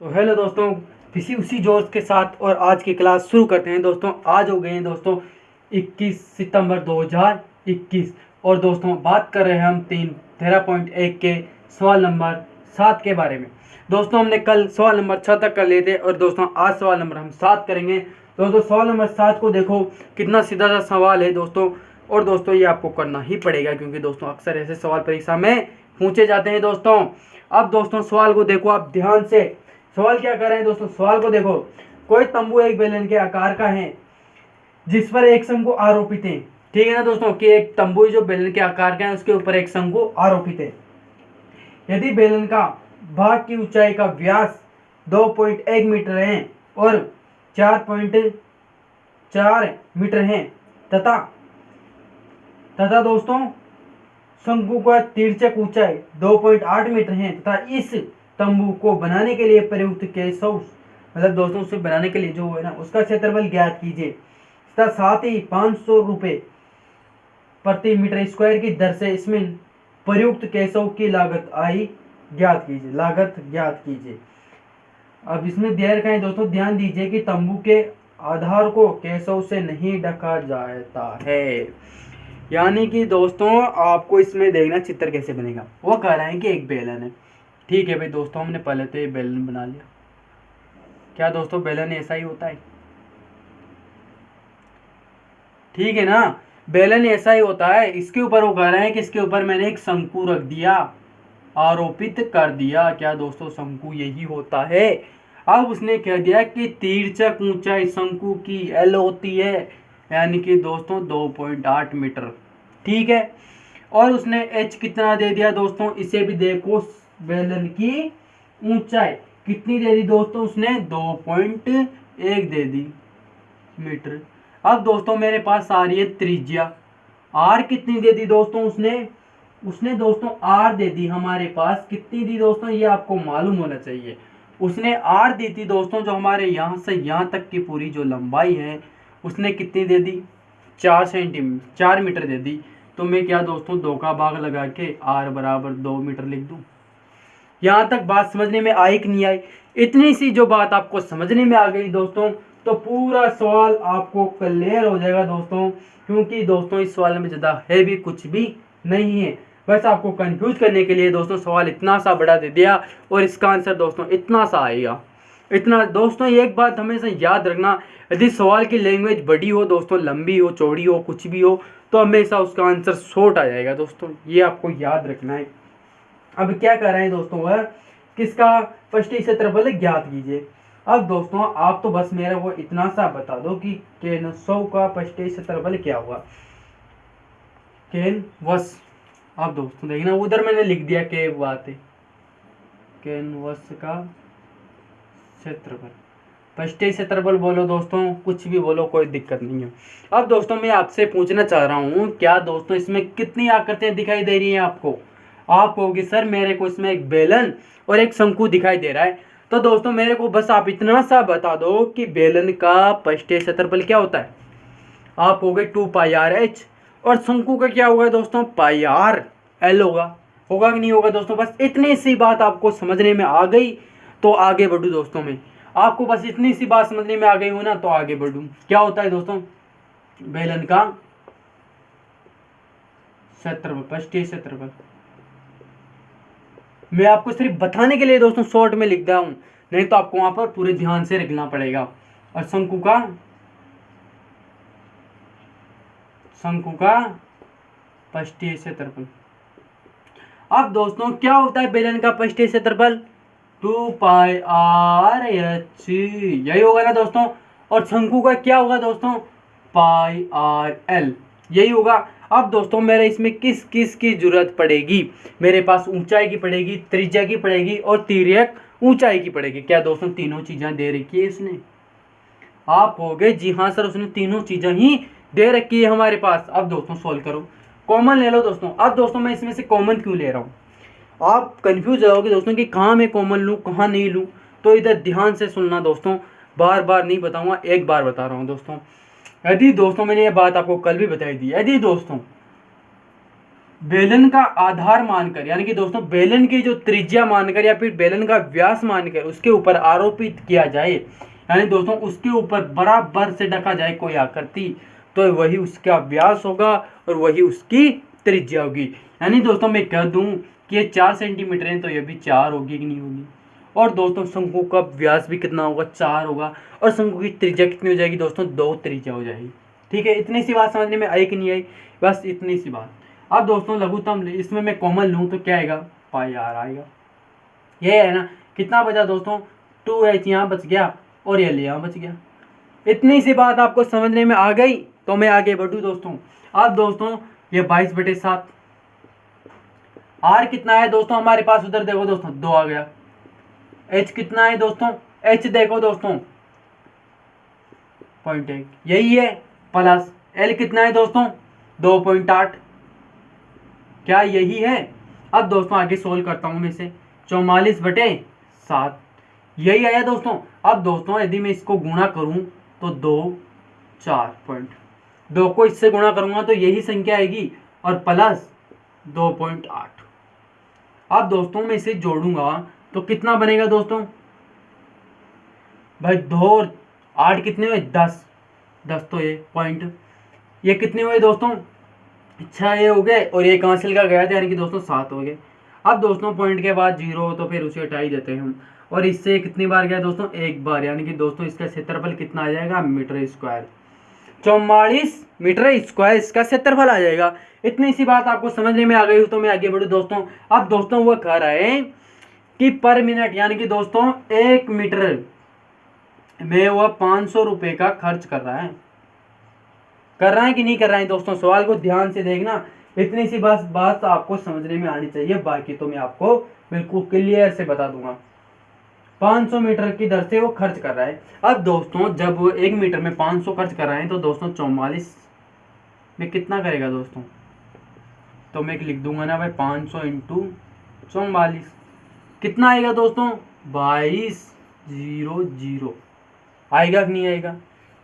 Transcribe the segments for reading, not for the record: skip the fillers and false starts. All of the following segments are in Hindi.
तो हेलो दोस्तों, किसी उसी जोश के साथ और आज की क्लास शुरू करते हैं। दोस्तों आज हो गए हैं दोस्तों 21 सितंबर 2021 और दोस्तों बात कर रहे हैं हम 13.1 के सवाल नंबर 7 के बारे में। दोस्तों हमने कल सवाल नंबर 6 तक कर लिए थे और दोस्तों आज सवाल नंबर हम 7 करेंगे। दोस्तों सवाल नंबर 7 को देखो, कितना सीधा सा सवाल है दोस्तों। और दोस्तों ये आपको करना ही पड़ेगा क्योंकि दोस्तों अक्सर ऐसे सवाल परीक्षा में पूछे जाते हैं दोस्तों। अब दोस्तों सवाल को देखो आप ध्यान से। सवाल क्या कर रहे हैं दोस्तों, सवाल को देखो। कोई तंबू एक बेलन के आकार का है जिस पर एक शंकु आरोपित है। ठीक है ना दोस्तों, कि एक तंबू जो बेलन के आकार का है उसके ऊपर एक शंकु आरोपित है। यदि बेलन का भाग की ऊंचाई का व्यास 2.1 मीटर है और 4.4 मीटर है तथा दोस्तों शंकु का तिर्यक ऊंचाई 2.8 मीटर है तथा इस तंबू को बनाने के लिए प्रयुक्त केशव मतलब दोस्तों उसे बनाने के लिए जो है ना उसका क्षेत्रफल ज्ञात कीजिए तथा साथ ही 500 रुपये प्रति मीटर स्क्वायर की दर से इसमें प्रयुक्त केशव की लागत ज्ञात कीजिए। अब इसमें दे रखा है दोस्तों, ध्यान दीजिए कि तंबू के आधार को केशव से नहीं ढका जाता है। यानी कि दोस्तों आपको इसमें देखना चित्र कैसे बनेगा। वो कह रहा है कि एक बेलन है। ठीक है भाई दोस्तों, हमने पहले तो ये बेलन बना लिया। क्या दोस्तों बेलन ऐसा ही होता है? ठीक है ना, बेलन ऐसा ही होता है। इसके ऊपर वो कह रहे हैं कि इसके ऊपर मैंने एक शंकु रख दिया, आरोपित कर दिया। क्या दोस्तों शंकु यही होता है। अब उसने कह दिया कि तिर्यक ऊंचाई शंकु की L होती है, यानी कि दोस्तों 2.8 मीटर। ठीक है, और उसने H कितना दे दिया दोस्तों, इसे भी देखो। बेलन की ऊंचाई कितनी दे दी दोस्तों, उसने 2.1 दे दी मीटर। अब दोस्तों मेरे पास आ रही है त्रिज्या। R कितनी दे दी दोस्तों, उसने दोस्तों R दे दी। हमारे पास कितनी दी दोस्तों, ये आपको मालूम होना चाहिए। उसने R दी थी दोस्तों, जो हमारे यहाँ से यहाँ तक की पूरी जो लंबाई है उसने कितनी दे दी, 4 मीटर दे दी। तो मैं क्या दोस्तों 2 का भाग लगा के R बराबर 2 मीटर लिख दूं। यहाँ तक बात समझने में आई कि नहीं आई? इतनी सी जो बात आपको समझने में आ गई दोस्तों, तो पूरा सवाल आपको क्लियर हो जाएगा दोस्तों। क्योंकि दोस्तों इस सवाल में ज़्यादा है भी कुछ भी नहीं है, बस आपको कंफ्यूज करने के लिए दोस्तों सवाल इतना सा बड़ा दे दिया और इसका आंसर दोस्तों इतना सा आएगा। इतना दोस्तों एक बात हमेशा याद रखना, यदि सवाल की लैंग्वेज बड़ी हो दोस्तों, लंबी हो, चौड़ी हो, कुछ भी हो, तो हमेशा उसका आंसर शॉर्ट आ जाएगा दोस्तों। ये आपको याद रखना है। अब क्या कर रहे हैं दोस्तों, वह किसका पृष्ठीय क्षेत्रफल ज्ञात कीजिए। अब दोस्तों आप तो बस मेरा वो इतना सा बता दो कि केनवस का पृष्ठीय क्षेत्रफल क्या हुआ, केनवस। अब दोस्तों देखना उधर मैंने लिख दिया के बात है, केनवस का क्षेत्रफल। पृष्ठीय क्षेत्रफल बोलो दोस्तों, कुछ भी बोलो, कोई दिक्कत नहीं है। अब दोस्तों मैं आपसे पूछना चाह रहा हूँ, क्या दोस्तों इसमें कितनी आकृतियां दिखाई दे रही हैं आपको? आप कहोगे सर मेरे को इसमें एक बेलन और एक शंकु दिखाई दे रहा है। तो दोस्तों मेरे को बस आप इतना सा बता दो कि बेलन का पृष्ठीय क्षेत्रफल क्या होता है। आप कहोगे 2πr/h और शंकु का क्या होगा दोस्तों, πr/l होगा कि नहीं होगा दोस्तों। बस इतनी सी बात आपको समझने में आ गई तो आगे बढ़ूँ दोस्तों। मैं आपको बस इतनी सी बात समझने में आ गई हूँ ना, तो आगे बढ़ूँ। क्या होता है दोस्तों बेलन का क्षेत्रफल, पृष्ठीय क्षेत्रफल। मैं आपको सिर्फ बताने के लिए दोस्तों शॉर्ट में लिख रहा हूं, नहीं तो आपको वहां पर पूरे ध्यान से लिखना पड़ेगा। और शंकु का पृष्ठीय क्षेत्रफल। अब दोस्तों क्या होता है बेलन का पृष्ठीय क्षेत्रफल, 2πr/h, यही होगा ना दोस्तों। और शंकु का क्या होगा दोस्तों, πr/l, यही होगा। अब दोस्तों मेरे इसमें किस किस की जरूरत पड़ेगी, मेरे पास ऊंचाई की पड़ेगी, त्रिज्या की पड़ेगी और तिर्यक ऊंचाई की पड़ेगी। क्या दोस्तों तीनों चीजें दे रखी है इसने? आप कहोगे जी हाँ सर उसने तीनों चीजें ही दे रखी है हमारे पास। अब दोस्तों सोल्व करो, कॉमन ले लो दोस्तों। अब दोस्तों मैं इसमें से कॉमन क्यों ले रहा हूँ, आप कंफ्यूज रहोगे दोस्तों कि कहाँ मैं कॉमन लूँ कहाँ नहीं लूँ। तो इधर ध्यान से सुनना दोस्तों, बार बार नहीं बताऊंगा, एक बार बता रहा हूँ दोस्तों। यदि दोस्तों मैंने ये बात आपको कल भी बताई थी, यदि दोस्तों बेलन का आधार मानकर, यानी कि दोस्तों बेलन की जो त्रिज्या मानकर या फिर बेलन का व्यास मानकर उसके ऊपर आरोपित किया जाए, यानी दोस्तों उसके ऊपर बराबर से ढका जाए कोई आकृति, तो वही उसका व्यास होगा और वही उसकी त्रिज्या होगी। यानी दोस्तों मैं कह दूं कि ये 4 सेंटीमीटर है तो ये भी 4 होगी कि नहीं होगी। और दोस्तों शंकु का व्यास भी कितना होगा, 4 होगा। और शंकु की त्रिज्या कितनी हो जाएगी दोस्तों, 2 त्रिज्या हो जाएगी। ठीक है, इतनी सी बात समझने में आई कि नहीं आई, बस इतनी सी बात। अब दोस्तों लघुत्तम इसमें मैं कॉमन लूँ तो क्या आएगा, पाई आर आएगा। ये है ना, कितना बचा दोस्तों, 2h यहाँ बच गया और ये यहाँ बच गया। इतनी सी बात आपको समझने में आ गई तो मैं आगे बढ़ूँ दोस्तों। अब दोस्तों ये 22/7 आर कितना है दोस्तों हमारे पास, उधर देखो दोस्तों 2 आ गया। एच कितना है दोस्तों, एच देखो दोस्तों 0.1 यही है, प्लस एल कितना है दोस्तों 2.8, क्या यही है। अब दोस्तों आगे सोल्व करता हूं मैं इसे, 44/7 यही आया दोस्तों। अब दोस्तों यदि मैं इसको गुणा करूं तो 2 को इससे गुणा करूंगा तो यही संख्या आएगी और प्लस 2.8। अब दोस्तों मैं इसे जोड़ूंगा तो कितना बनेगा दोस्तों, भाई 2 और 8 कितने हुए, 10 तो ये पॉइंट, ये कितने हुए दोस्तों, 6 ये हो गए और ये कैंसिल का गया था, यानी कि दोस्तों 7 हो गए। अब दोस्तों पॉइंट के बाद 0 हो तो फिर उसे हटा ही देते हैं हम। और इससे कितनी बार गया दोस्तों, एक बार, यानी कि दोस्तों इसका क्षेत्रफल कितना आ जाएगा, मीटर स्क्वायर, 44 मीटर स्क्वायर इसका क्षेत्रफल आ जाएगा। इतनी सी बात आपको समझने में आ गई तो मैं आगे बढ़ू दोस्तों। अब दोस्तों वो कह रहा है कि पर मिनट, यानी कि दोस्तों 1 मीटर में वह 500 रुपये का खर्च कर रहा है कि नहीं कर रहा है दोस्तों, सवाल को ध्यान से देखना। इतनी सी बात आपको समझने में आनी चाहिए, बाकी तो मैं आपको बिल्कुल क्लियर से बता दूंगा। 500 मीटर की दर से वो खर्च कर रहा है। अब दोस्तों जब वो 1 मीटर में 500 खर्च कर रहा है तो दोस्तों 44 में कितना करेगा दोस्तों, तो मैं लिख दूंगा ना भाई 500 इंटू 44 कितना आएगा दोस्तों, 2200 आएगा कि नहीं आएगा।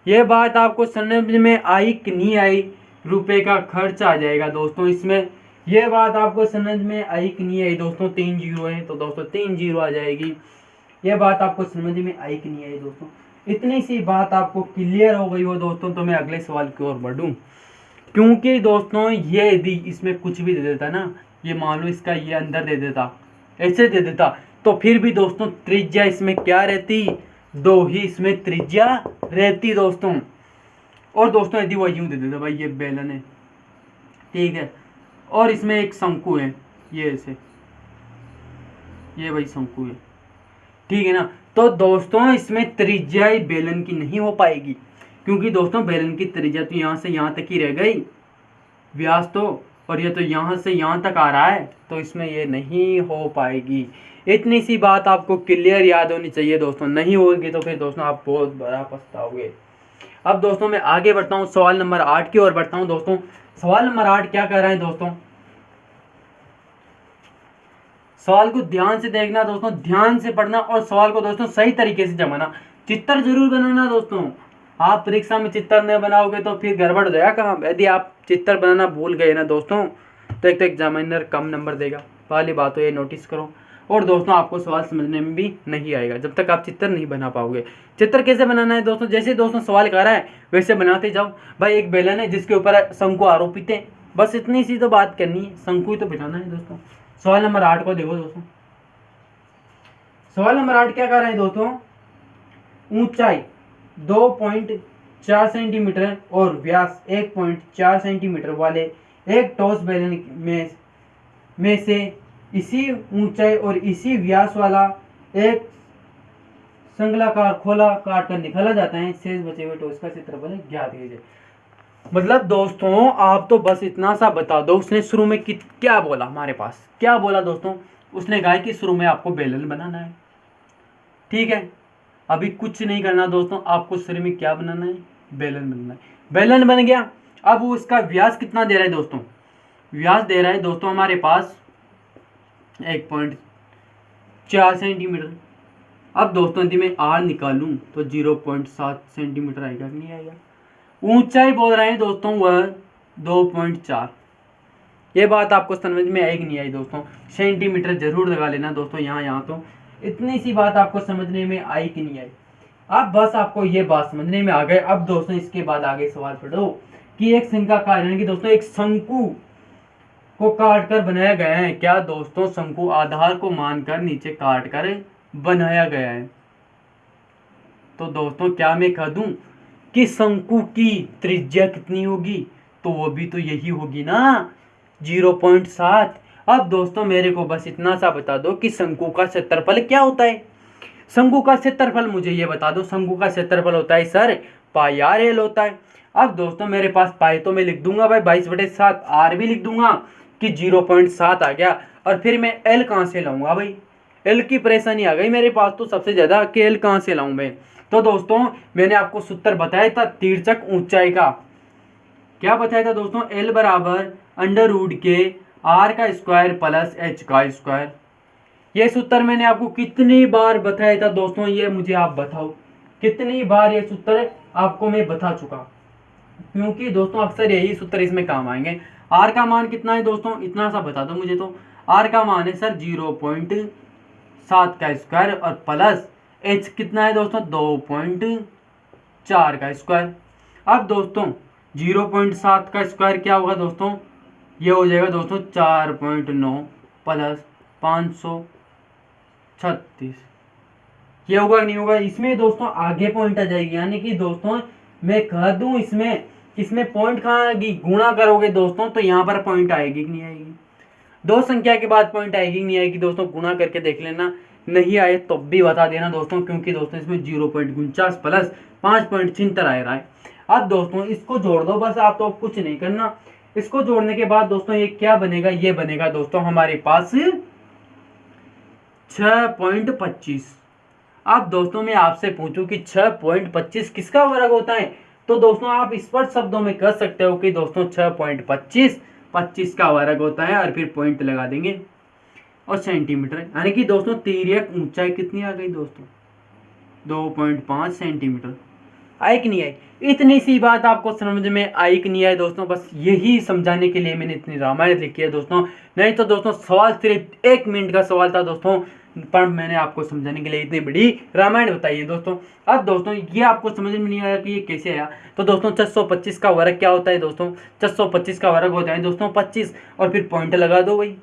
ये बात आपको समझ में आई कि नहीं आई, रुपए का खर्च आ जाएगा दोस्तों इसमें। ये बात आपको समझ में आई कि नहीं आई दोस्तों, 3 जीरो है तो दोस्तों 3 जीरो आ जाएगी। ये बात आपको समझ में आई कि नहीं आई दोस्तों, इतनी सी बात आपको क्लियर हो गई हो दोस्तों तो मैं अगले सवाल की ओर बढ़ूं। क्योंकि दोस्तों ये यदि इसमें कुछ भी दे देता ना, ये मान लो इसका ये अंदर दे देता, ऐसे दे देता, तो फिर भी दोस्तों त्रिज्या इसमें क्या रहती, 2 ही इसमें त्रिज्या रहती दोस्तों। और दोस्तों यदि वो यूं दे देता, भाई ये बेलन है, ठीक है, और इसमें एक शंकु है, ये ऐसे, ये भाई शंकु है, ठीक है ना, तो दोस्तों इसमें त्रिज्या बेलन की नहीं हो पाएगी, क्योंकि दोस्तों बेलन की त्रिज्या तो यहाँ से यहाँ तक ही रह गई, व्यास तो, और ये तो यहाँ से यहाँ तक आ रहा है, तो इसमें ये नहीं हो पाएगी। इतनी सी बात आपको क्लियर याद होनी चाहिए दोस्तों, नहीं होगी तो फिर दोस्तों आप बहुत बड़ा पछताओगे। अब दोस्तों मैं आगे बढ़ता हूँ, सवाल नंबर 8 की ओर बढ़ता हूँ दोस्तों। सवाल नंबर 8 क्या कह रहा है दोस्तों, सवाल को ध्यान से देखना दोस्तों, ध्यान से पढ़ना और सवाल को दोस्तों सही तरीके से जमाना, चित्र जरूर बनाना दोस्तों। आप परीक्षा में चित्र नहीं बनाओगे तो फिर गड़बड़ हो जाएगा काम। यदि आप चित्र बनाना भूल गए ना दोस्तों तो एक तो एग्जामिनर कम नंबर देगा, पहली बात तो ये नोटिस करो। और दोस्तों आपको सवाल समझने में भी नहीं आएगा जब तक आप चित्र नहीं बना पाओगे। चित्र कैसे बनाना है दोस्तों, जैसे दोस्तों सवाल कर रहा है वैसे बनाते जाओ। भाई एक बेलन है जिसके ऊपर शंकु आरोपित है, बस इतनी सी तो बात करनी है, शंकु ही तो बिठाना है दोस्तों। सवाल नंबर 8 को देखो दोस्तों, सवाल नंबर 8 क्या कर रहे हैं दोस्तों, ऊंचाई 2.4 सेंटीमीटर और व्यास 1.4 सेंटीमीटर वाले एक टॉस बेलन में से इसी ऊंचाई और इसी व्यास वाला एक संगलाकार खोला काट कर निकाला जाता है, शेष बचे हुए टॉस का क्षेत्रफल ज्ञात कीजिए। मतलब दोस्तों आप तो बस इतना सा बता दो, उसने शुरू में क्या बोला, हमारे पास क्या बोला दोस्तों, उसने कहा कि शुरू में आपको बेलन बनाना है, ठीक है, अभी कुछ नहीं करना दोस्तों, आपको शुरू में क्या बनाना है, बेलन बनाना है। बेलन बन गया, अब उसका व्यास कितना दे रहा है दोस्तों, व्यास दे रहा है दोस्तों हमारे पास 1.4 सेंटीमीटर। अब दोस्तों यदि मैं आर निकालूं तो 0.7 सेंटीमीटर आएगा कि नहीं आएगा। ऊंचाई बोल रहे हैं दोस्तों वह 2.4, ये बात आपको समझ में आई कि नहीं आई दोस्तों? सेंटीमीटर जरूर लगा लेना दोस्तों यहाँ तो इतनी सी बात आपको समझने में आई कि नहीं आई? अब बस आपको ये बात समझने में आ गए। अब दोस्तों इसके बाद आगे सवाल पढ़ो कि एक शंक्वाकार यानी कि दोस्तों एक शंकु को काट कर बनाया गया है। क्या दोस्तों? शंकु आधार को मानकर नीचे काट कर बनाया गया है। तो दोस्तों क्या मैं कह दूं कि शंकु की त्रिज्या कितनी होगी? तो वो भी तो यही होगी ना, 0.7। अब दोस्तों मेरे को बस इतना सा बता दो कि शंकु का क्षेत्रफल क्या होता है। शंकु का क्षेत्रफल मुझे ये बता दो। शंकु का क्षेत्रफल होता है सर पाई आर एल होता है। अब दोस्तों मेरे पास पाई तो मैं लिख दूंगा भाई 22/7, आर भी लिख दूंगा कि 0.7 आ गया। और फिर मैं एल कहाँ से लाऊंगा भाई? एल की परेशानी आ गई मेरे पास तो सबसे ज्यादा कि एल कहाँ से लाऊं मैं। तो दोस्तों मैंने आपको सूत्र बताया था तिर्यक ऊंचाई का। क्या बताया था दोस्तों? एल बराबर अंडर रूट के आर का स्क्वायर प्लस एच का स्क्वायर। ये सूत्र मैंने आपको कितनी बार बताया था दोस्तों? ये मुझे आप बताओ कितनी बार ये सूत्र आपको मैं बता चुका? क्योंकि दोस्तों अक्सर यही सूत्र इसमें काम आएंगे। आर का मान कितना है दोस्तों? इतना सा बता दो मुझे। तो आर का मान है सर 0.7 का स्क्वायर और प्लस एच कितना है दोस्तों? 2.4 का स्क्वायर। अब दोस्तों 0.7 का स्क्वायर क्या होगा दोस्तों? ये हो जाएगा दोस्तों 4.9 प्लस 536। ये होगा नहीं होगा? इसमें दोस्तों आगे पॉइंट आ जाएगी। यानी कि दोस्तों मैं कह दूं इसमें पॉइंट कहाँ आएगी? गुणा करोगे दोस्तों तो यहाँ पर पॉइंट आएगी कि नहीं आएगी? दो संख्या के बाद पॉइंट आएगी कि नहीं आएगी दोस्तों? गुणा करके देख लेना, नहीं आए तो भी बता देना दोस्तों, क्योंकि दोस्तों इसमें 0.49 प्लस 5.76 आ रहा है। अब दोस्तों इसको जोड़ दो बस, आप तो कुछ नहीं करना। इसको जोड़ने के बाद दोस्तों ये क्या बनेगा? ये बनेगा दोस्तों हमारे पास 6.25। अब दोस्तों मैं आपसे पूछूं कि 6.25 किसका वर्ग होता है? तो दोस्तों आप स्पष्ट शब्दों में कह सकते हो कि दोस्तों 6.25 25 का वर्ग होता है, और फिर पॉइंट लगा देंगे और सेंटीमीटर। यानी कि दोस्तों तिर्यक ऊंचाई कितनी आ गई दोस्तों? 2.5 सेंटीमीटर। आई कि नहीं आई? इतनी सी बात आपको समझ में आई कि नहीं आई दोस्तों? बस यही समझाने के लिए मैंने इतनी रामायण लिखी है दोस्तों। नहीं तो दोस्तों सवाल सिर्फ 1 मिनट का सवाल था दोस्तों, पर मैंने आपको समझाने के लिए इतनी बड़ी रामायण बताई है दोस्तों। अब दोस्तों ये आपको समझ में नहीं आया कि ये कैसे आया? तो दोस्तों 625 का वर्ग क्या होता है दोस्तों? 625 का वर्ग होता है दोस्तों 25, और फिर पॉइंट लगा दो भाई,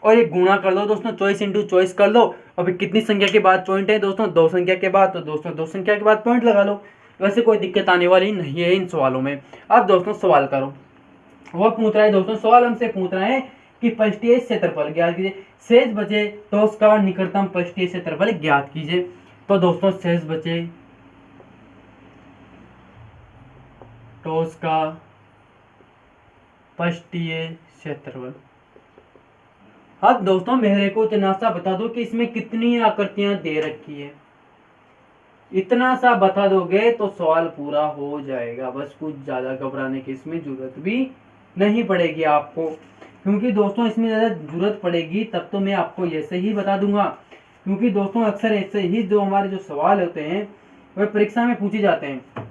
और ये गुणा कर लो दोस्तों, चॉइस इंटू चॉइस कर लो। और फिर कितनी संख्या के बाद पॉइंट है दोस्तों? 2 संख्या के बाद। तो दोस्तों 2 संख्या के बाद पॉइंट लगा लो। वैसे कोई दिक्कत आने वाली नहीं है इन सवालों में। अब दोस्तों सवाल करो। वो पूछ रहा है दोस्तों, सवाल हमसे पूछ रहे हैं कि पृष्ठीय क्षेत्रफल ज्ञात कीजिए। शेष बचे तो उसका निकटतम पृष्ठीय क्षेत्रफल ज्ञात कीजिए। तो दोस्तों शेष बचे तो उसका पृष्ठीय क्षेत्रफल। अब दोस्तों मेरे को इतना सा बता दो कि इसमें कितनी आकृतियां दे रखी है। इतना सा बता दोगे तो सवाल पूरा हो जाएगा। बस कुछ ज्यादा घबराने की इसमें जरूरत भी नहीं पड़ेगी आपको, क्योंकि दोस्तों इसमें ज्यादा जरूरत पड़ेगी तब तो मैं आपको ऐसे ही बता दूंगा। क्योंकि दोस्तों अक्सर ऐसे ही जो हमारे जो सवाल होते हैं वह परीक्षा में पूछे जाते हैं।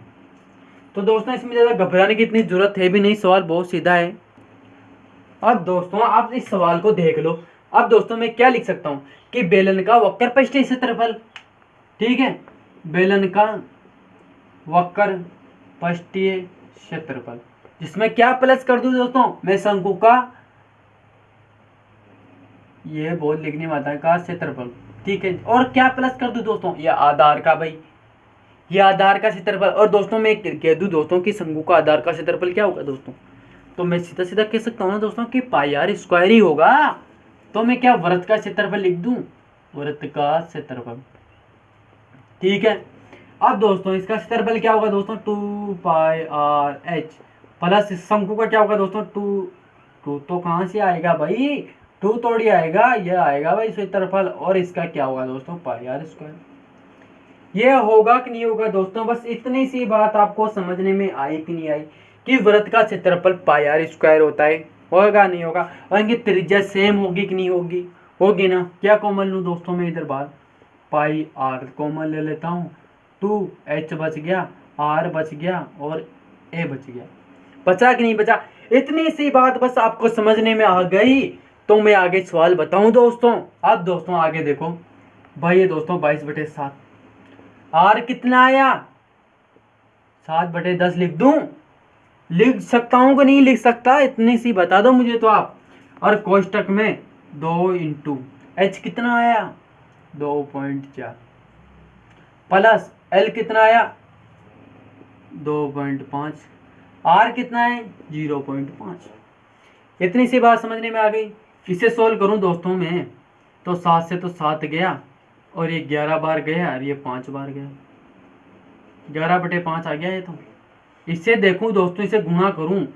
तो दोस्तों इसमें ज्यादा घबराने की इतनी जरूरत है भी नहीं, सवाल बहुत सीधा है। अब दोस्तों आप इस सवाल को देख लो। अब दोस्तों मैं क्या लिख सकता हूँ कि बेलन का वक्र पृष्ठीय क्षेत्रफल, ठीक है, बेलन का वक्र पृष्ठीय क्षेत्रफल, जिसमें क्या प्लस कर दूं दोस्तों? मैं शंकु का, ये बहुत लिखने में आता है, का क्षेत्रफल, ठीक है, और क्या प्लस कर दूं दोस्तों? ये आधार का भाई, ये आधार का क्षेत्रफल। और दोस्तों मैं कह दूं दोस्तों कि शंकु का आधार का क्षेत्रफल क्या होगा दोस्तों? तो मैं सीधा सीधा कह सकता हूँ ना दोस्तों कि पाई आर स्क्वायर ही होगा। तो मैं क्या वृत्त का क्षेत्रफल लिख दूं? वृत्त का क्षेत्रफल, ठीक है। अब दोस्तों इसका क्षेत्रफल क्या होगा दोस्तों? 2 पाई आर एच प्लस शंकु का क्या होगा दोस्तों? 2 तो कहाँ से आएगा भाई? 2 थोड़ी आएगा, यह आएगा भाई क्षेत्रफल। और इसका क्या होगा दोस्तों? पाई आर स्क्वायर। ये होगा कि नहीं होगा दोस्तों? बस इतनी सी बात आपको समझने में आई कि नहीं आई कि वृत्त का क्षेत्रफल पाई आर स्क्वायर होता है? होगा नहीं होगा? और इनकी त्रिज्या सेम होगी कि नहीं होगी? होगी ना। क्या कॉमन लूँ दोस्तों मैं इधर बार? पाई आर कॉमन ले लेता हूँ। 2 एच बच गया, आर बच गया और ए बच गया। बचा कि नहीं बचा? इतनी सी बात बस आपको समझने में आ गई तो मैं आगे सवाल बताऊं दोस्तों। अब दोस्तों आगे देखो भाई, ये दोस्तों 22/7 आर कितना आया, 7/10 लिख दूं, लिख सकता हूं कि नहीं लिख सकता, इतनी सी बता दो मुझे तो आप। और कोष्टक में 2 इंटू एच कितना आया 2.4 प्लस एल कितना आया 2.5, आर कितना है 0.5। इतनी सी बात समझने में आ गई। इसे सोल्व करूं दोस्तों मैं तो 7 से तो 7 गया और ये 11 बार गया और ये 5 बार गया, 11/5 आ गया ये तो। इससे देखूं दोस्तों, इसे गुणा करूं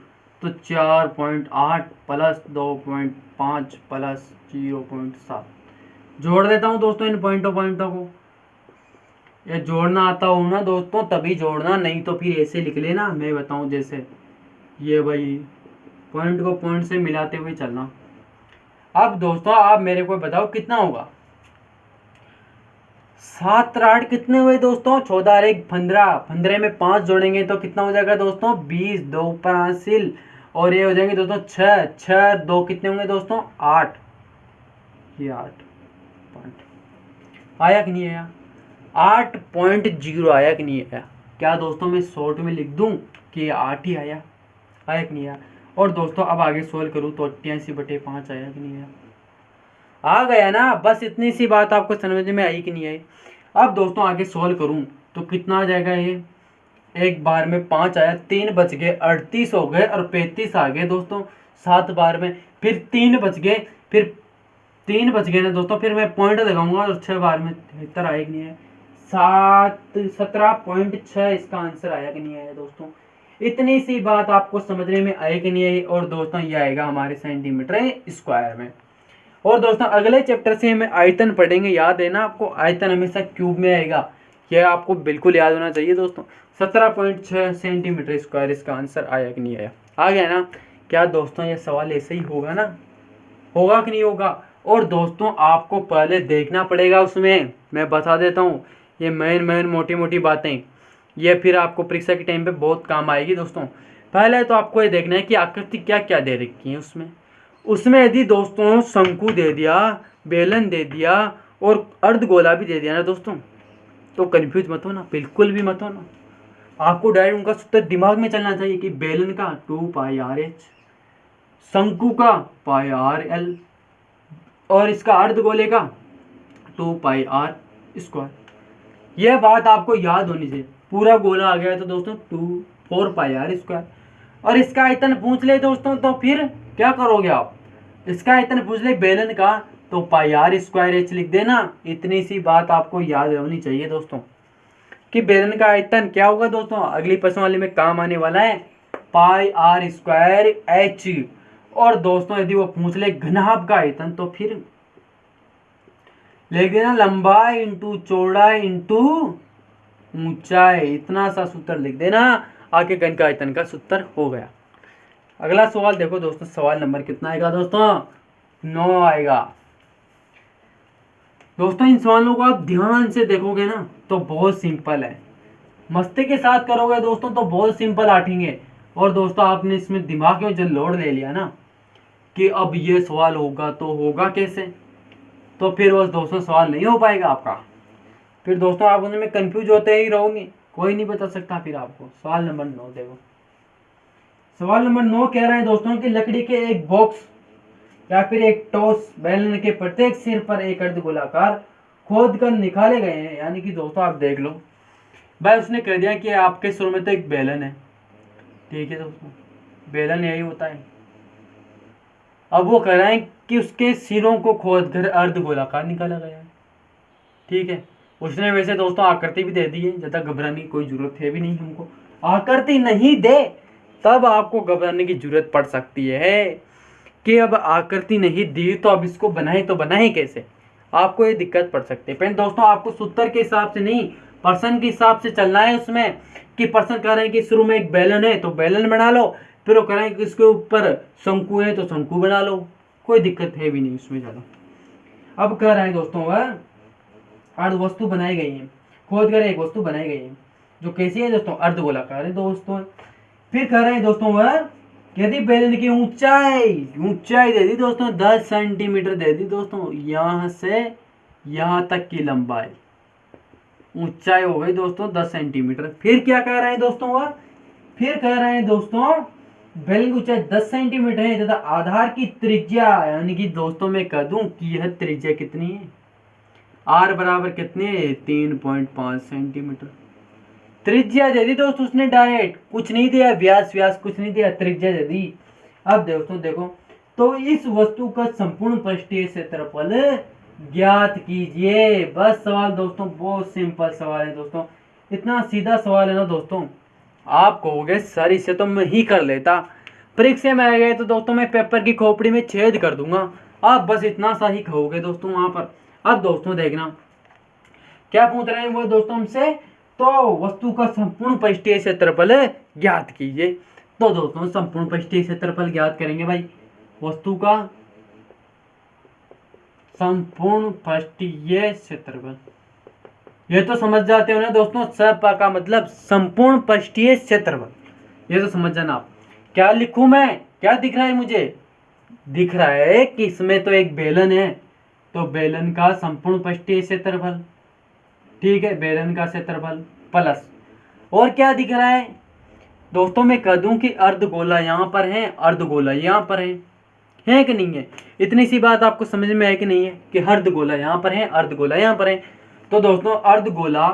तो 4.8 प्लस 2.5 प्लस 0.7 जोड़ देता हूं दोस्तों इन पॉइंटों को। ये जोड़ना आता हो ना दोस्तों तभी जोड़ना, नहीं तो फिर ऐसे लिख लेना मैं बताऊं जैसे ये भाई, पॉइंट को पॉइंट से मिलाते हुए चलना। अब दोस्तों आप मेरे को बताओ कितना होगा, 7 और 8 कितने हुए दोस्तों, 14 और 1 15, 15 में 5 जोड़ेंगे तो कितना हो जाएगा दोस्तों 20, 2 ऊपर हासिल और ये हो जाएंगे दोस्तों 6, 6 2 कितने होंगे दोस्तों 8, ये 8 पॉइंट आया कि नहीं आया, 8.0 आया कि नहीं आया। क्या दोस्तों मैं शॉर्ट में लिख दूं कि 8 ही आया कि नहीं आया। और दोस्तों अब आगे सोल्व करूं तो 88/5 आया कि नहीं आया, आ गया ना। बस इतनी सी बात आपको समझ में आई कि नहीं आई। अब दोस्तों आगे सोल्व करूं तो कितना आ जाएगा, ये एक बार में 5 आया, 3 बच गए 38 हो गए और 35 आ गए दोस्तों 7 बार में, फिर 3 बच गए, फिर 3 बच गए ना दोस्तों, फिर मैं पॉइंट लगाऊंगा और 6 बार में 73 आया कि नहीं है, 17.6 इसका आंसर आया कि नहीं आया दोस्तों। इतनी सी बात आपको समझने में आई कि नहीं आई। और दोस्तों ये आएगा हमारे सेंटीमीटर स्क्वायर में। और दोस्तों अगले चैप्टर से हमें आयतन पढ़ेंगे, याद है ना आपको, आयतन हमेशा क्यूब में आएगा, यह आपको बिल्कुल याद होना चाहिए दोस्तों। 17.6 सेंटीमीटर स्क्वायर इसका आंसर आया कि नहीं आया, आ गया ना। क्या दोस्तों ये सवाल ऐसे ही होगा ना, होगा कि नहीं होगा। और दोस्तों आपको पहले देखना पड़ेगा उसमें, मैं बता देता हूँ ये मेन मोटी मोटी बातें, ये फिर आपको परीक्षा के टाइम पे बहुत काम आएगी दोस्तों। पहले तो आपको ये देखना है कि आकृति क्या क्या दे रखी है उसमें यदि दोस्तों शंकु दे दिया, बेलन दे दिया और अर्धगोला भी दे दिया ना दोस्तों, तो कंफ्यूज मत होना, बिल्कुल भी मत होना। आपको डायरेक्ट उनका सूत्र दिमाग में चलना चाहिए कि बेलन का 2πr/h, शंकु का πr/l और इसका अर्धगोले का 2πr²। यह बात आपको याद होनी चाहिए। पूरा गोला आ गया तो दोस्तों 4πr²। और इसका आयतन पूछ ले दोस्तों तो फिर क्या करोगे आप, इसका आयतन पूछ ले बेलन का तो πr²h लिख देना। इतनी सी बात आपको याद होनी चाहिए दोस्तों कि बेलन का आयतन क्या होगा दोस्तों, अगली प्रश्न वाले में काम आने वाला है πr²h। और दोस्तों यदि वो पूछ ले घनाभ का आयतन तो फिर लिख देना लंबाई इंटू चौड़ाई इंटू ऊंचाई, इतना सा सूत्र लिख देना, आगे घन का आयतन का सूत्र हो गया। अगला सवाल देखो दोस्तों, सवाल नंबर कितना आएगा दोस्तों 9 आएगा। दोस्तों इन सवालों को आप ध्यान से देखोगे ना तो बहुत सिंपल है, मस्ती के साथ करोगे दोस्तों तो बहुत सिंपल आठेंगे। और दोस्तों आपने इसमें दिमाग में जो लोड ले लिया ना कि अब ये सवाल होगा तो होगा कैसे, तो फिर वो दोस्तों सवाल नहीं हो पाएगा आपका, फिर दोस्तों आप उनमें कंफ्यूज होते ही रहोगे, कोई नहीं बता सकता फिर आपको। सवाल नंबर 9 देखो, सवाल नंबर 9 कह रहे हैं दोस्तों कि लकड़ी के एक बॉक्स या फिर एक टॉस बेलन के प्रत्येक सिर पर एक अर्धगोलाकार खोद कर निकाले गए हैं। यानी कि दोस्तों आप देख लो भाई, उसने कह दिया कि आपके सिर में तो एक बेलन है, ठीक है दोस्तों, बेलन यही होता है। अब वो कह रहे हैं कि उसके सिरों को खोद कर अर्धगोलाकार निकाला गया है, ठीक है। उसने वैसे दोस्तों आकृति भी दे दी है, ज़्यादा घबराने की कोई जरूरत है भी नहीं हमको। आकृति नहीं दे तब आपको घबराने की जरूरत पड़ सकती है कि अब आकृति नहीं दी तो अब इसको बनाए तो बनाए कैसे, आपको ये दिक्कत पड़ सकती है। पहले दोस्तों आपको सूत्र के हिसाब से नहीं, पर्सन के हिसाब से चलना है उसमें, कि पर्सन कह रहे हैं कि शुरू में एक बेलन है तो बेलन बना लो, फिर वो कह रहे हैं कि इसके ऊपर शंकु है तो शंकु बना लो, कोई दिक्कत है भी नहीं उसमें ज़्यादा। अब कह रहे हैं दोस्तों वह अर्ध वस्तु बनाई गई है, खोद कर एक वस्तु बनाई गई है जो कैसी है दोस्तों, अर्धगोलाकार है दोस्तों। फिर कह रहे हैं दोस्तों वह यदि बेलन की ऊंचाई दे दी दोस्तों 10 सेंटीमीटर दे दी दोस्तों, यहां से यहां तक की लंबाई, ऊंचाई हो गई दोस्तों 10 सेंटीमीटर। फिर क्या कह रहे हैं दोस्तों वह, फिर कह रहे हैं दोस्तों बेलन की ऊंचाई 10 सेंटीमीटर है तथा आधार की त्रिज्या, यानी कि दोस्तों मैं कह दूं कि यह त्रिज्या कितनी है, आर बराबर कितने 3.5 सेंटीमीटर। त्रिज्या दे दी दोस्तों उसने डायरेक्ट, कुछ नहीं दिया, व्यास कुछ नहीं दिया, त्रिज्या दे दी। अब दोस्तों देखो, तो इस वस्तु का संपूर्ण पृष्ठीय क्षेत्रफल ज्ञात कीजिए। बस सवाल दोस्तों बहुत सिंपल सवाल है दोस्तों, इतना सीधा सवाल है ना दोस्तों, आप कहोगे सर इसे तो मैं ही कर लेता, परीक्षा में आ गए तो दोस्तों मैं पेपर की खोपड़ी में छेद कर दूंगा, आप बस इतना सा ही कहोगे दोस्तों वहां पर। अब दोस्तों देखना क्या पूछ रहे हैं वो दोस्तों हमसे, तो वस्तु का संपूर्ण पृष्ठीय क्षेत्रफल ज्ञात कीजिए। तो दोस्तों संपूर्ण पृष्ठीय क्षेत्रफल ज्ञात करेंगे भाई, वस्तु का संपूर्ण पृष्ठीय क्षेत्रफल, ये तो समझ जाते हो ना दोस्तों, सब का मतलब संपूर्ण पृष्ठीय क्षेत्रफल, ये तो समझ जाना आप। क्या लिखूं मैं, क्या दिख रहा है मुझे, दिख रहा है कि इसमें तो एक बेलन है, तो बेलन का संपूर्ण पृष्ठीय क्षेत्रफल, ठीक है, बेलन का क्षेत्रफल प्लस, और क्या दिख रहा है दोस्तों, मैं कह दूं कि अर्धगोला यहाँ पर है, अर्धगोला यहाँ पर है कि नहीं है, इतनी सी बात आपको समझ में है कि नहीं है, कि अर्धगोला यहाँ पर है, अर्धगोला यहाँ पर है। तो दोस्तों अर्धगोला,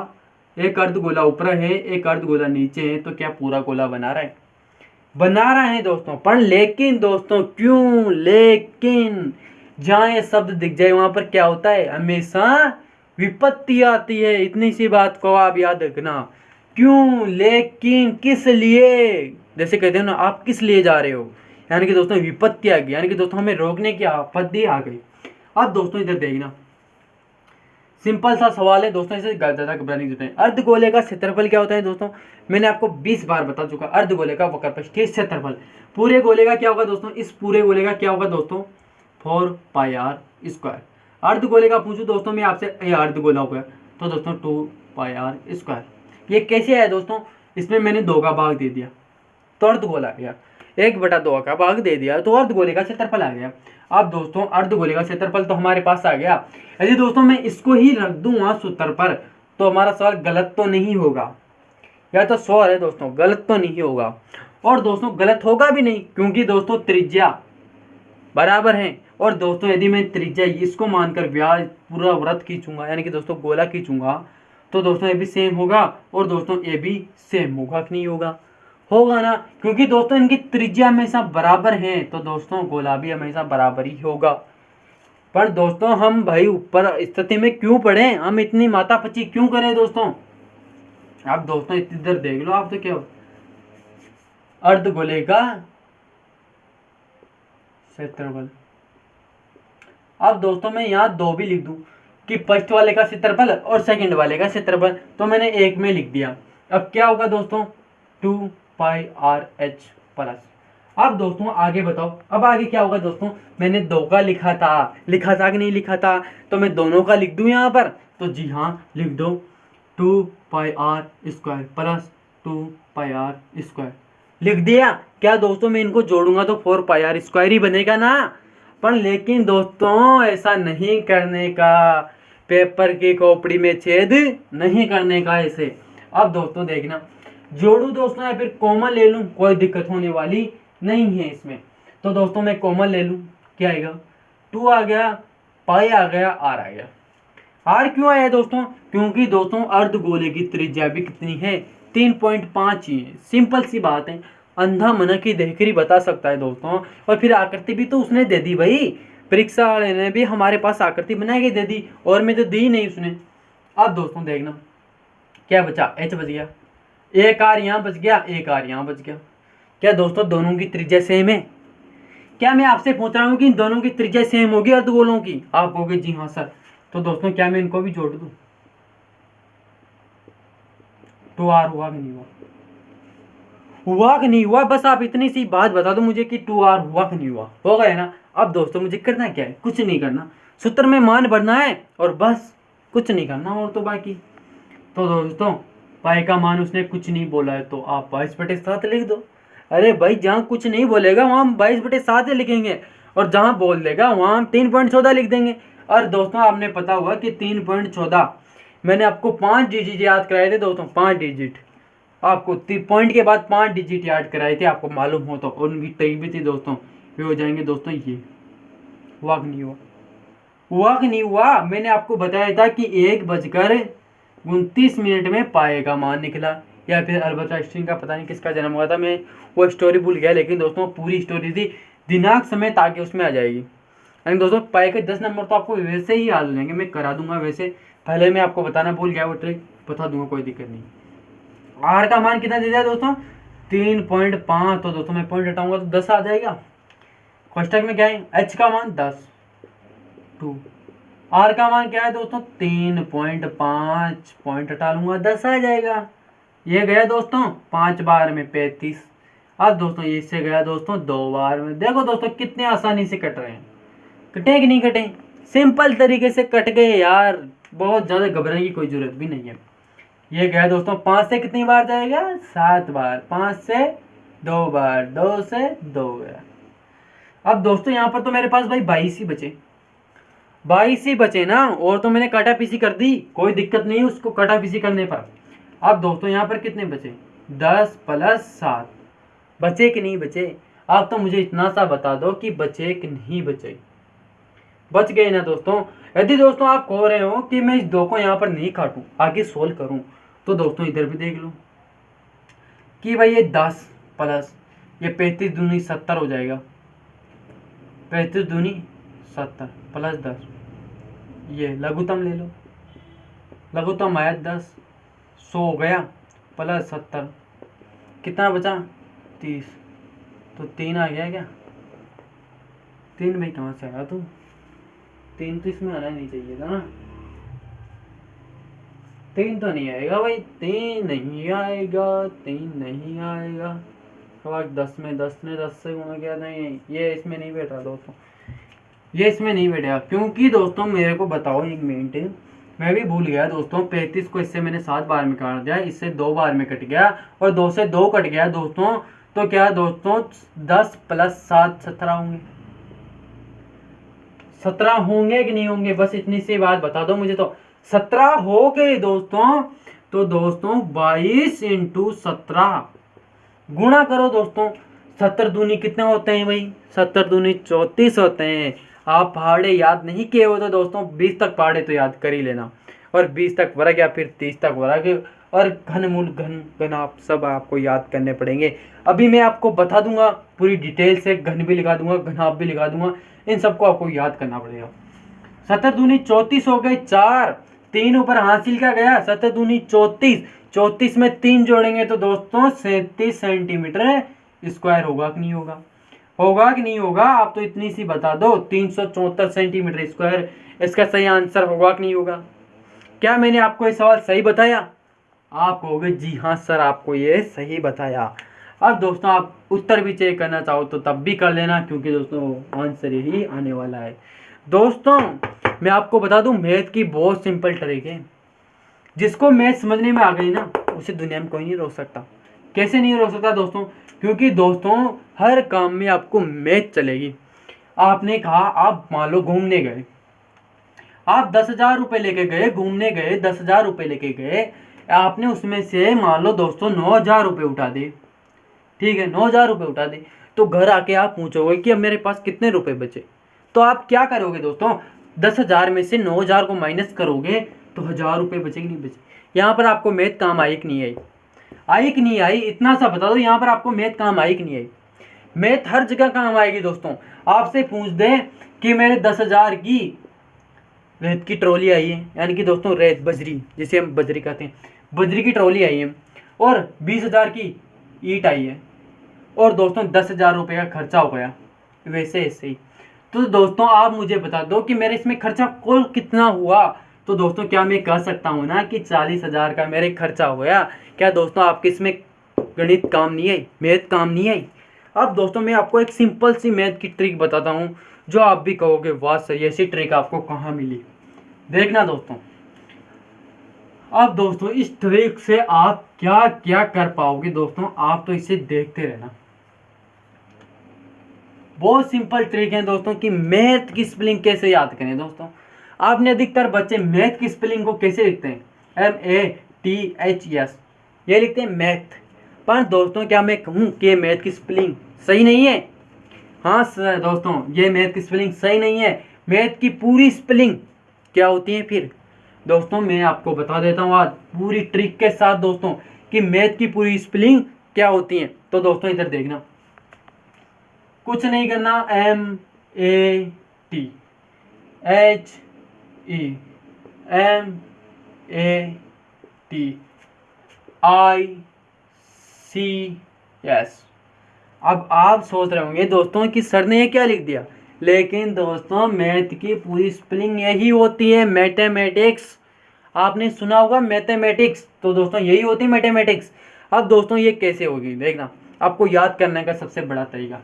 एक अर्धगोला ऊपर है, एक अर्धगोला नीचे है, तो क्या पूरा गोला बना रहा है, बना रहा है दोस्तों। पर लेकिन दोस्तों क्यों, लेकिन जहाँ ये शब्द दिख जाए वहां पर क्या होता है, हमेशा विपत्ति आती है, इतनी सी बात को आप याद रखना। क्यों, लेकिन, किस लिए, जैसे कहते हो ना आप किस लिए जा रहे हो, यानी कि दोस्तों विपत्ति आ गई, यानी कि दोस्तों हमें रोकने की आपत्ति आ गई। अब दोस्तों इधर देखना, सिंपल सा सवाल है दोस्तों, इसे ज्यादा घबराने की जरूरत नहीं। अर्धगोले का क्षेत्रफल क्या होता है दोस्तों, मैंने आपको 20 बार बता चुका, अर्धगोले का वक्र पृष्ठीय क्षेत्रफल। पूरे गोले का क्या होगा दोस्तों, इस पूरे गोले का क्या होगा दोस्तों 4 पाई आर स्क्वायर। अर्धगोले का पूछूं दोस्तों मैं आपसे, ये अर्धगोला हो गया तो दोस्तों 2 पाई आर स्क्वायर। ये कैसे आया दोस्तों, इसमें मैंने 2 का भाग दे दिया तो अर्धगोला आ गया, 1/2 का भाग दे दिया तो अर्धगोले का क्षेत्रफल आ गया। अब दोस्तों अर्धगोले का क्षेत्रफल तो हमारे पास आ गया। यदि दोस्तों मैं इसको ही रख दूं वहां सूत्र पर तो हमारा सवाल गलत तो नहीं होगा, या तो सवाल है दोस्तों गलत तो नहीं होगा, और दोस्तों गलत होगा भी नहीं क्योंकि दोस्तों त्रिज्या बराबर है। और दोस्तों यदि मैं त्रिज्या इसको मानकर व्यास पूरा व्रत खींचूंगा, यानी कि दोस्तों गोला खींचूंगा, तो दोस्तों ये भी सेम होगा, और दोस्तों ये भी सेम होगा कि नहीं होगा, होगा ना, क्योंकि दोस्तों इनकी त्रिज्या हमेशा बराबर है, तो दोस्तों गोला भी हमेशा बराबर ही होगा। पर दोस्तों हम भाई ऊपर स्थिति में क्यों पढ़े, हम इतनी मातापची क्यों करें दोस्तों। आप दोस्तों इधर देख लो, आप तो क्या अर्धगोले का क्षेत्रफल, अब दोस्तों मैं यहाँ 2 भी लिख दूं कि फर्स्ट वाले का क्षेत्रफल और सेकंड वाले का क्षेत्रफल, तो मैंने एक में लिख दिया। अब क्या होगा दोस्तों 2 पाई आर एच प्लस। अब दोस्तों आगे बताओ, अब आगे क्या होगा दोस्तों, मैंने 2 का लिखा था कि नहीं लिखा था, तो मैं दोनों का लिख दूं यहाँ पर, तो जी हाँ लिख दो 2 pi r square plus 2 pi r square लिख दिया। क्या दोस्तों मैं इनको जोड़ूंगा तो 4 पाई आर स्क्वायर ही बनेगा ना, पर लेकिन दोस्तों ऐसा नहीं करने का, पेपर की खोपड़ी में छेद नहीं करने का ऐसे। अब दोस्तों देखना, जोड़ू दोस्तों या फिर कॉमन ले लूं, कोई दिक्कत होने वाली नहीं है इसमें। तो दोस्तों मैं कॉमन ले लूं, क्या आएगा 2 आ गया, पाई आ गया, आर आ गया। आर क्यों आया दोस्तों, क्योंकि दोस्तों अर्धगोले की त्रिज्या भी कितनी है 3.5 ही है, सिंपल सी बात है, अंधा मन की देखरी बता सकता है दोस्तों। और फिर आकृति भी तो उसने दे दी भाई, परीक्षा वाले ने भी हमारे पास आकृति बना के दे दी, और मैं तो दी नहीं उसने। अब दोस्तों देखना क्या बचा, एच बच गया, एक आर यहाँ बच गया, एक आर यहाँ बच गया। क्या दोस्तों दोनों की त्रिज्या सेम है, क्या मैं आपसे पूछ रहा हूँ कि इन दोनों की त्रिज्या सेम होगी अर्धगोलों की, आप कहोगे जी हाँ सर, तो दोस्तों क्या मैं इनको भी जोड़ दूं, 2r हुआ कि नहीं हुआ, हुआ कि नहीं हुआ, बस आप इतनी सी बात बता दो मुझे कि 2r हुआ कि नहीं हुआ, हो गया ना। अब दोस्तों मुझे करना क्या है, कुछ नहीं करना, सूत्र में मान भरना है और बस, कुछ नहीं करना और तो बाकी। तो दोस्तों पाई का मान उसने कुछ नहीं बोला है तो आप 22/7 लिख दो, अरे भाई जहाँ कुछ नहीं बोलेगा वहाँ हम 22/7 लिखेंगे, और जहाँ बोल देगा वहाँ हम 3.14 लिख देंगे। और दोस्तों आपने पता होगा कि 3.14 मैंने आपको 5 डिजिट याद कराए थे दोस्तों, 5 डिजिट आपको पॉइंट के बाद 5 डिजिट याद कराए थे, आपको मालूम हो तो। और उनकी ट्रिक भी थी दोस्तों, वे हो जाएंगे दोस्तों ये। हुआ कि नहीं हुआ? हुआ कि नहीं हुआ? मैंने आपको बताया था कि 1:29 में पाए का मान निकला। या फिर अल्बर्ट आइंस्टीन का पता नहीं किसका जन्म हुआ था, मैं वो स्टोरी भूल गया, लेकिन दोस्तों पूरी स्टोरी थी, दिनांक समय ताकि उसमें आ जाएगी। यानी दोस्तों पाए के 10 नंबर तो आपको वैसे ही याद हो जाएंगे, मैं करा दूंगा वैसे। पहले मैं आपको बताना भूल गया, वो ट्रिक बता दूंगा, कोई दिक्कत नहीं। आर का मान कितना दे दिया दोस्तों? 3.5। तो दोस्तों मैं पॉइंट हटाऊंगा तो 10 आ जाएगा। कोष्टक में क्या है? एच का मान 10, 2। आर का मान क्या है दोस्तों? 3.5, पॉइंट हटा लूंगा 10 आ जाएगा। ये गया दोस्तों 5 बार में 35। अब दोस्तों इससे गया दोस्तों 2 बार में। देखो दोस्तों कितने आसानी से कट रहे हैं, कटे कि नहीं कटे? सिंपल तरीके से कट गए यार, बहुत ज़्यादा घबराने की कोई ज़रूरत भी नहीं है। ये गया दोस्तों 5 से कितनी बार जाएगा? 7 बार। 5 से 2 बार, 2 से 2 गया। अब दोस्तों यहाँ पर तो मेरे पास भाई 22 ही बचे, 22 ही बचे ना, और तो मैंने काटा पीसी कर दी, कोई दिक्कत नहीं उसको काटा पीसी करने पर। अब दोस्तों यहाँ पर कितने बचे? 10 + 7 बचे कि नहीं बचे? आप तो मुझे इतना सा बता दो कि बचे कि नहीं बचे। बच गए ना दोस्तों? यदि दोस्तों आप कह रहे हो कि मैं इस 2 को यहाँ पर नहीं काटूं, आगे सोल्व करूं, तो दोस्तों इधर भी देख लो कि भाई ये 10 प्लस ये 35 दूनी 70 हो जाएगा। 35 दूनी 70 प्लस 10, ये लघुत्तम ले लो, लघुत्तम आया 10, 100 हो गया प्लस 70, कितना बचा? 30। तो 3 आ गया क्या? 3 भाई कहाँ से आया तू? 3 तो इसमें आना नहीं चाहिए था ना, 3 तो नहीं आएगा भाई, 3 नहीं आएगा, 3 नहीं आएगा। अब 10 में 10 से गुणा किया नहीं, ये इसमें नहीं बैठ रहा दोस्तों, ये इसमें नहीं बैठेगा, क्योंकि दोस्तों मेरे को बताओ 1 मिनट, मैं भी भूल गया दोस्तों। 35 को इससे मैंने 7 बार में काट दिया, इससे 2 बार में कट गया, और 2 से 2 कट गया दोस्तों। तो क्या दोस्तों 10 + 7 17 होंगे, 17 होंगे कि नहीं होंगे? बस इतनी सी बात बता दो मुझे। तो 17 हो गए दोस्तों। तो दोस्तों 22 × 17 गुणा करो दोस्तों। 70 दूनी कितने होते हैं भाई? 70 दूनी 34 होते हैं। आप पहाड़े याद नहीं किए हो तो दोस्तों 20 तक पहाड़े तो याद कर ही लेना, और 20 तक वर्ग या फिर 30 तक वर्ग, और घनमूल घन आप सब आपको याद करने पड़ेंगे। अभी मैं आपको बता दूंगा पूरी डिटेल से, घन भी लिखा दूंगा, घनाभ भी लिखा दूंगा, इन सबको आपको याद करना पड़ेगा। 70 दूनी 34 हो गए 4, 3 ऊपर हासिल क्या गया? 70 दूनी 34, 34 में 3 जोड़ेंगे तो दोस्तों 37 सेंटीमीटर स्क्वायर होगा कि नहीं होगा? होगा कि नहीं होगा? आप तो इतनी सी बता दो, 374 सेंटीमीटर स्क्वायर इसका सही आंसर होगा कि नहीं होगा? क्या मैंने आपको ये सवाल सही बताया? आप कहोगे जी हाँ सर आपको ये सही बताया। अब दोस्तों आप उत्तर भी चेक करना चाहो तो तब भी कर लेना, क्योंकि दोस्तों आंसर यही आने वाला है। दोस्तों मैं आपको बता दूं मैथ की बहुत सिंपल ट्रिक है, जिसको मैथ समझने में आ गई ना उसे दुनिया में कोई नहीं रोक सकता। कैसे नहीं रोक सकता दोस्तों? क्योंकि दोस्तों हर काम में आपको मैथ चलेगी। आपने कहा आप मान लो घूमने गए, आप 10,000 रुपये लेके गए, घूमने गए 10,000 रुपये लेके गए, आपने उसमें से मान लो दोस्तों 9,000 रुपये उठा दे, ठीक है 9,000 रुपये उठा दे, तो घर आके आप पूछोगे कि अब मेरे पास कितने रुपए बचे। तो आप क्या करोगे दोस्तों? 10,000 में से 9,000 को माइनस करोगे तो 1,000 रुपये बचे कि नहीं बचे? यहाँ पर आपको मैथ काम आई कि नहीं आई? आई कि नहीं आई? इतना सा बता दो, यहाँ पर आपको मैथ काम आई कि नहीं आई? मैथ हर जगह काम आएगी दोस्तों। आपसे पूछ दे कि मेरे 10,000 की रेत की ट्रॉली आई है, यानी कि दोस्तों रेत बजरी जिसे हम बजरी कहते हैं, बजरी की ट्रॉली आई है, और 20,000 की ईंट आई है, और दोस्तों 10,000 रुपये का खर्चा हो गया, वैसे ऐसे ही। तो दोस्तों आप मुझे बता दो कि मेरे इसमें खर्चा कुल कितना हुआ। तो दोस्तों क्या मैं कह सकता हूँ ना कि 40,000 का मेरे खर्चा हो गया? क्या दोस्तों आपके इसमें गणित काम नहीं आई, मैथ काम नहीं आई? अब दोस्तों मैं आपको एक सिंपल सी मैथ की ट्रिक बताता हूँ, जो आप भी कहोगे वाह सर ऐसी ट्रिक आपको कहाँ मिली। देखना दोस्तों, अब दोस्तों इस ट्रिक से आप क्या क्या कर पाओगे दोस्तों, आप तो इसे देखते रहना। बहुत सिंपल ट्रिक है दोस्तों कि मैथ की स्पेलिंग कैसे याद करें दोस्तों। आपने अधिकतर बच्चे मैथ की स्पेलिंग को कैसे लिखते हैं, MATHS, ये लिखते हैं मैथ। पर दोस्तों क्या मैं कहूँ कि मैथ की स्पेलिंग सही नहीं है? हाँ सर दोस्तों, ये मैथ की स्पेलिंग सही नहीं है। मैथ की पूरी स्पेलिंग क्या होती है फिर दोस्तों, मैं आपको बता देता हूँ आज पूरी ट्रिक के साथ दोस्तों कि मैथ की पूरी स्पेलिंग क्या होती है। तो दोस्तों इधर देखना, कुछ नहीं करना, MATHEMATICS। अब आप सोच रहे होंगे दोस्तों कि सर ने ये क्या लिख दिया, लेकिन दोस्तों मैथ की पूरी स्पेलिंग यही होती है, मैथमेटिक्स। आपने सुना होगा मैथमेटिक्स, तो दोस्तों यही होती है मैथमेटिक्स। अब दोस्तों ये कैसे होगी देखना, आपको याद करने का सबसे बड़ा तरीका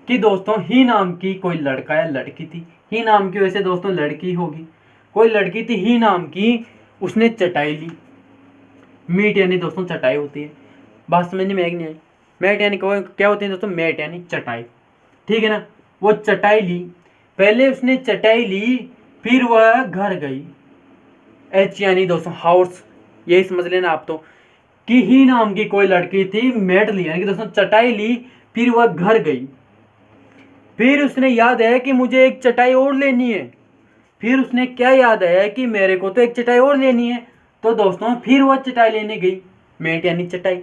कि दोस्तों ही नाम की कोई लड़का या लड़की थी। ही नाम की वैसे दोस्तों लड़की होगी, कोई लड़की थी ही नाम की, उसने चटाई ली। मीट यानी दोस्तों चटाई होती है, बात समझ में नहीं आई। मैट यानी क्या होती है दोस्तों, मैट यानी चटाई, ठीक है ना। वो चटाई ली, पहले उसने चटाई ली, फिर वह घर गई। H यानी दोस्तों हाउस, यही समझ लेना आप तो कि ही नाम की कोई लड़की थी, मैट ली यानी कि दोस्तों चटाई ली, फिर वह घर गई। फिर उसने याद आया कि मुझे एक चटाई और लेनी है। फिर उसने क्या याद आया कि मेरे को तो एक चटाई और लेनी है, तो दोस्तों फिर वह चटाई लेने गई, मैट यानी चटाई।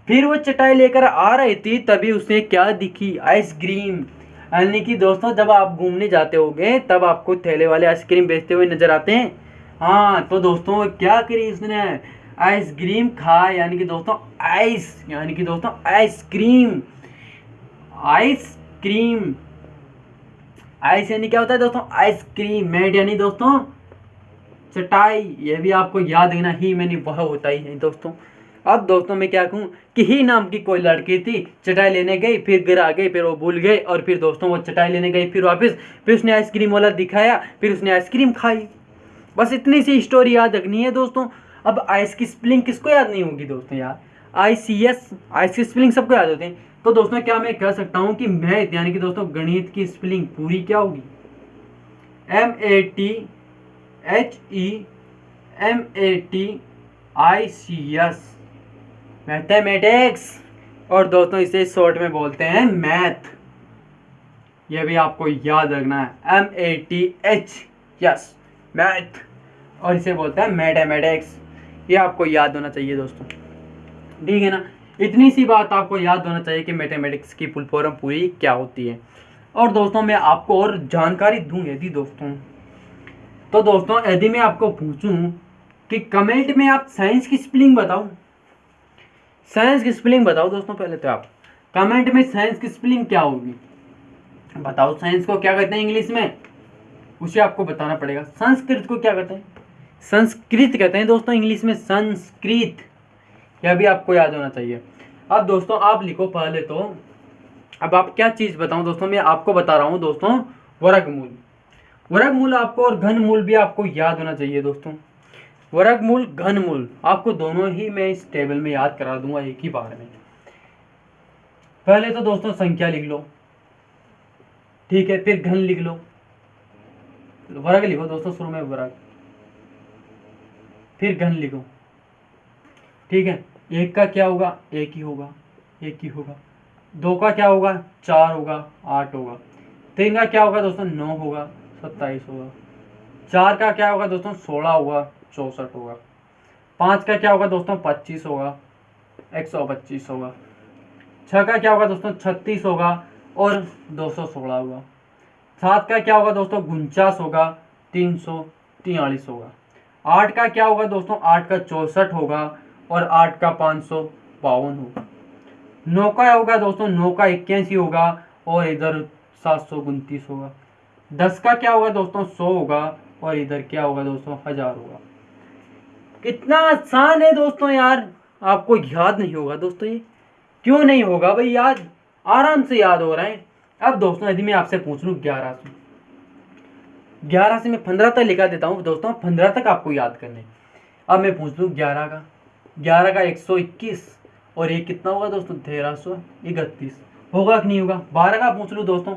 फिर वो चटाई लेकर आ रही थी, तभी उसे क्या दिखी, आइसक्रीम। यानी कि दोस्तों जब आप घूमने जाते होगे तब आपको ठेले वाले आइसक्रीम बेचते हुए नजर आते हैं। हाँ तो दोस्तों क्या करी उसने, आइसक्रीम खा, यानी कि दोस्तों आइस यानी कि दोस्तों आइसक्रीम। आइसक्रीम, आइस यानी क्या होता है दोस्तों, आइसक्रीम। मैट यानी दोस्तों चटाई, ये भी आपको याद रखना, ही मैंने वह होता ही है दोस्तों। अब दोस्तों मैं क्या कहूँ कि ही नाम की कोई लड़की थी, चटाई लेने गई, फिर घर आ गई, फिर वो भूल गए, और फिर दोस्तों वो चटाई लेने गई, फिर वापस, फिर उसने आइसक्रीम वाला दिखाया, फिर उसने आइसक्रीम खाई। बस इतनी सी स्टोरी याद रखनी है दोस्तों। अब आइस की स्पेलिंग किसको याद नहीं होगी दोस्तों यार, ICS, आइस की स्पेलिंग सबको याद होते हैं। तो दोस्तों क्या मैं कह सकता हूँ कि मैथ यानी कि दोस्तों गणित की स्पेलिंग पूरी क्या होगी, MATHEMATICS, मैथमेटिक्स। और दोस्तों इसे शॉर्ट में बोलते हैं मैथ, यह भी आपको याद रखना है, MATH, मैथ, और इसे बोलते हैं मैथमेटिक्स। ये आपको याद होना चाहिए दोस्तों, ठीक है ना। इतनी सी बात आपको याद होना चाहिए कि मैथमेटिक्स की फुल फॉर्म पूरी क्या होती है। और दोस्तों मैं आपको और जानकारी दूं यदि दोस्तों, तो दोस्तों यदि मैं आपको पूछूं कि कमेंट में आप साइंस की स्पेलिंग बताओ, साइंस की स्पेलिंग बताओ दोस्तों, पहले तो आप कमेंट में साइंस की स्पेलिंग क्या होगी बताओ। साइंस को क्या कहते हैं इंग्लिश में, उसे आपको बताना पड़ेगा। संस्कृत को क्या कहते हैं, संस्कृत कहते हैं दोस्तों इंग्लिश में, संस्कृत, यह भी आपको याद होना चाहिए। अब दोस्तों आप लिखो पहले तो, अब आप क्या चीज़ बताऊं दोस्तों, मैं आपको बता रहा हूं दोस्तों वर्गमूल। वर्गमूल आपको और घनमूल भी आपको याद होना चाहिए दोस्तों। वर्गमूल घनमूल आपको दोनों ही मैं इस टेबल में याद करा दूंगा एक ही बार में। पहले तो दोस्तों संख्या लिख लो, ठीक है, फिर घन लिख लो, वर्ग लिखो दोस्तों शुरू में वर्ग, फिर घन लिखो, ठीक है। एक का क्या होगा, एक ही होगा, एक ही होगा। दो का क्या होगा, 4 होगा, 8 होगा। 3 का क्या होगा दोस्तों, 9 होगा, 27 होगा। 4 का क्या होगा दोस्तों, 16 होगा, 64 होगा। 5 का क्या होगा दोस्तों, 25 होगा, 125 होगा। 6 का क्या होगा दोस्तों, 36 होगा और 216 होगा। 7 का क्या होगा दोस्तों, 49 होगा, 343 होगा। 8 का क्या होगा दोस्तों, 8 का 64 होगा और 8 का 552 होगा। 9 का होगा दोस्तों, 9 का 81 होगा और इधर 729 होगा। 10 का क्या होगा दोस्तों, 100 होगा और इधर क्या होगा दोस्तों, 1000 होगा। कितना आसान है दोस्तों यार, आपको याद नहीं होगा दोस्तों, ये क्यों नहीं होगा भाई, याद आराम से याद हो रहा है। अब दोस्तों यदि मैं आपसे पूछ लूँ 11 से, 11 से मैं 15 तक लिखा देता हूँ दोस्तों, 15 तक आपको याद करने। अब मैं पूछ लूँ 11 का, 11 का 121 और ये कितना होगा दोस्तों, 1331 होगा कि नहीं होगा। 12 का पूछ लूँ दोस्तों,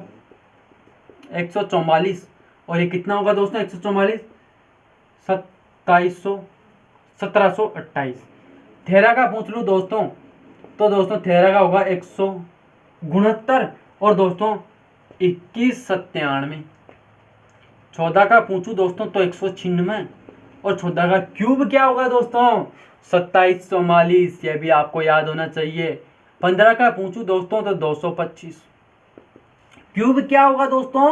144 और ये कितना होगा दोस्तों 144 2700 1728। थेरा का पूछ लूँ दोस्तों तो दोस्तों थेरा का होगा 169 और दोस्तों 2197। 14 का पूछूं दोस्तों तो 196 और 14 का क्यूब क्या होगा दोस्तों 2744, ये भी आपको याद होना चाहिए। 15 का पूछूं दोस्तों तो 225। क्यूब क्या होगा दोस्तों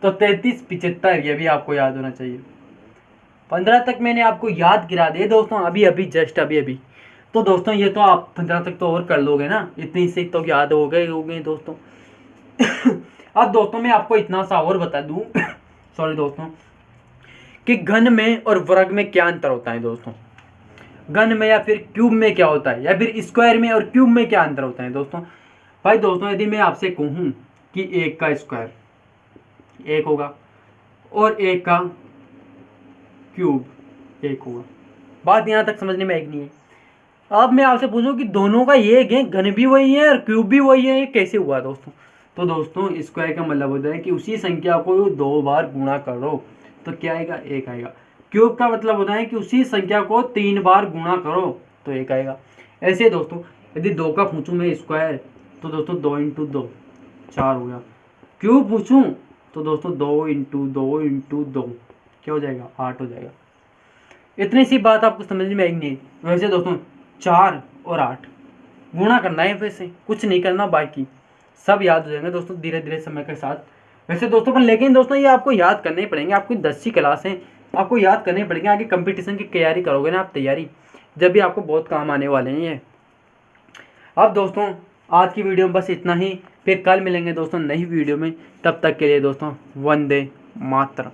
तो 3375, ये भी आपको याद होना चाहिए। 15 तक मैंने आपको याद गिरा दिए दोस्तों, अभी अभी जस्ट अभी अभी। तो दोस्तों ये तो आप 15 तक तो और कर लोगे ना, इतनी से तो याद हो गए दोस्तों। अब दोस्तों मैं आपको इतना सा और बता दूं सॉरी दोस्तों, कि घन में और वर्ग में क्या अंतर होता है दोस्तों। घन में या फिर क्यूब में क्या होता है, या फिर स्क्वायर में और क्यूब में क्या अंतर होता है दोस्तों। भाई दोस्तों यदि मैं आपसे कहूँ कि 1 का स्क्वायर 1 होगा और 1 का क्यूब 1 होगा, बात यहाँ तक समझने में एक नहीं है। अब मैं आपसे पूछूं कि दोनों का ये है, घन भी वही है और क्यूब भी वही है, ये कैसे हुआ दोस्तों। तो दोस्तों स्क्वायर का मतलब होता है कि उसी संख्या को 2 बार गुणा करो तो क्या आएगा 1 आएगा। क्यूब का मतलब होता है कि उसी संख्या को 3 बार गुणा करो तो 1 आएगा। ऐसे दोस्तों यदि 2 का पूछूं मैं स्क्वायर तो दोस्तों 2 × 2 4 हो गया। क्यूब पूछूं तो दोस्तों 2 × 2 × 2 क्या हो जाएगा 8 हो जाएगा। इतनी सी बात आपको समझ में आएगी नहीं। वैसे दोस्तों 4 और 8 गुणा करना है, वैसे कुछ नहीं करना, बाकी सब याद हो जाएंगे दोस्तों धीरे धीरे समय के साथ। वैसे दोस्तों पर लेकिन दोस्तों ये आपको याद करने ही पड़ेंगे, आपकी 10वीं क्लास है, आपको याद करने पड़ेंगे। आगे कंपटीशन की तैयारी करोगे ना आप, तैयारी जब भी आपको बहुत काम आने वाले हैं ये। अब दोस्तों आज की वीडियो में बस इतना ही, फिर कल मिलेंगे दोस्तों नई वीडियो में। तब तक के लिए दोस्तों वंदे मातरम।